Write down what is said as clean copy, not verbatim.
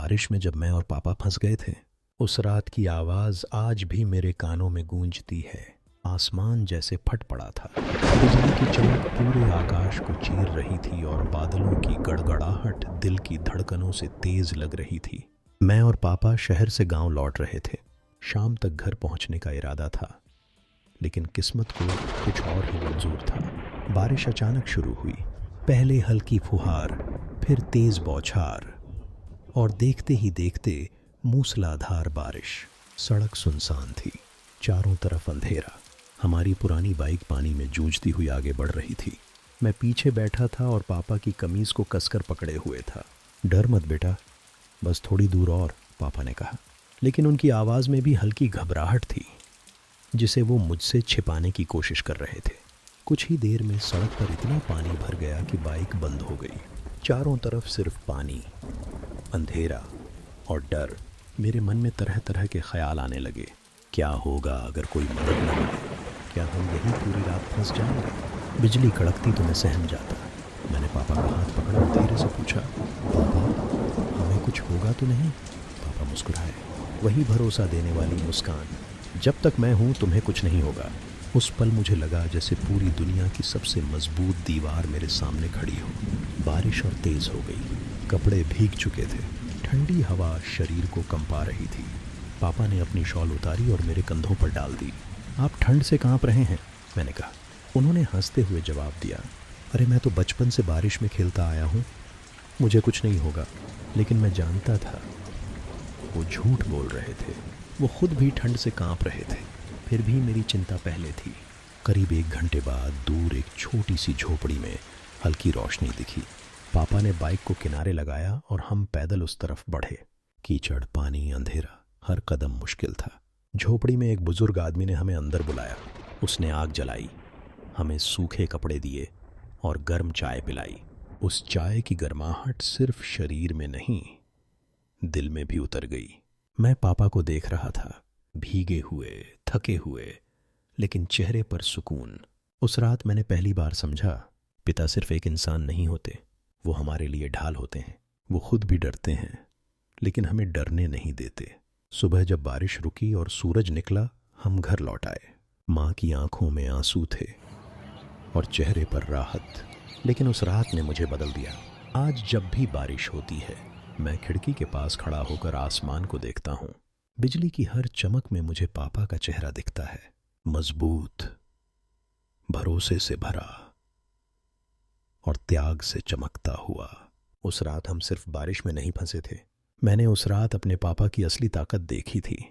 बारिश में जब मैं और पापा फंस गए थे। उस रात की आवाज़ आज भी मेरे कानों में गूंजती है। आसमान जैसे फट पड़ा था। बिजली की चमक पूरे आकाश को चीर रही थी और बादलों की गड़गड़ाहट दिल की धड़कनों से तेज लग रही थी। मैं और पापा शहर से गांव लौट रहे थे। शाम तक घर पहुंचने का इरादा था, लेकिन किस्मत को कुछ और ही मंजूर था। बारिश अचानक शुरू हुई। पहले हल्की फुहार, फिर तेज बौछार, और देखते ही देखते मूसलाधार बारिश। सड़क सुनसान थी, चारों तरफ अंधेरा। हमारी पुरानी बाइक पानी में जूझती हुई आगे बढ़ रही थी। मैं पीछे बैठा था और पापा की कमीज को कसकर पकड़े हुए था। डर मत बेटा, बस थोड़ी दूर और, पापा ने कहा, लेकिन उनकी आवाज़ में भी हल्की घबराहट थी, जिसे वो मुझसे छिपाने की कोशिश कर रहे थे। कुछ ही देर में सड़क पर इतना पानी भर गया कि बाइक बंद हो गई। चारों तरफ सिर्फ पानी, अंधेरा और डर। मेरे मन में तरह तरह के ख्याल आने लगे। क्या होगा अगर कोई मदद न मिले? क्या हम यहीं पूरी रात फंस जाएंगे? बिजली कड़कती तो मैं सहम जाता। मैंने पापा का हाथ पकड़ा और धीरे से पूछा, पापा हमें कुछ होगा तो नहीं? पापा मुस्कुराए, वही भरोसा देने वाली मुस्कान, जब तक मैं हूँ तुम्हें कुछ नहीं होगा। उस पल मुझे लगा जैसे पूरी दुनिया की सबसे मजबूत दीवार मेरे सामने खड़ी हो। बारिश और तेज हो गई, कपड़े भीग चुके थे, ठंडी हवा शरीर को कंपा रही थी। पापा ने अपनी शॉल उतारी और मेरे कंधों पर डाल दी। आप ठंड से कांप रहे हैं, मैंने कहा। उन्होंने हंसते हुए जवाब दिया, अरे मैं तो बचपन से बारिश में खेलता आया हूँ, मुझे कुछ नहीं होगा। लेकिन मैं जानता था वो झूठ बोल रहे थे। वो खुद भी ठंड से कांप रहे थे। फिर भी मेरी चिंता पहले थी। करीब 1 घंटे बाद दूर एक छोटी सी झोपड़ी में हल्की रोशनी दिखी। पापा ने बाइक को किनारे लगाया और हम पैदल उस तरफ बढ़े। कीचड़, पानी, अंधेरा, हर कदम मुश्किल था। झोपड़ी में एक बुजुर्ग आदमी ने हमें अंदर बुलाया। उसने आग जलाई, हमें सूखे कपड़े दिए और गर्म चाय पिलाई। उस चाय की गर्माहट सिर्फ शरीर में नहीं, दिल में भी उतर गई। मैं पापा को देख रहा था, भीगे हुए, थके हुए, लेकिन चेहरे पर सुकून। उस रात मैंने पहली बार समझा, पिता सिर्फ एक इंसान नहीं होते, वो हमारे लिए ढाल होते हैं। वो खुद भी डरते हैं, लेकिन हमें डरने नहीं देते। सुबह जब बारिश रुकी और सूरज निकला, हम घर लौट आए। माँ की आंखों में आंसू थे और चेहरे पर राहत। लेकिन उस रात ने मुझे बदल दिया। आज जब भी बारिश होती है, मैं खिड़की के पास खड़ा होकर आसमान को देखता हूँ। बिजली की हर चमक में मुझे पापा का चेहरा दिखता है, मजबूत, भरोसे से भरा और त्याग से चमकता हुआ। उस रात हम सिर्फ बारिश में नहीं फंसे थे। मैंने उस रात अपने पापा की असली ताकत देखी थी।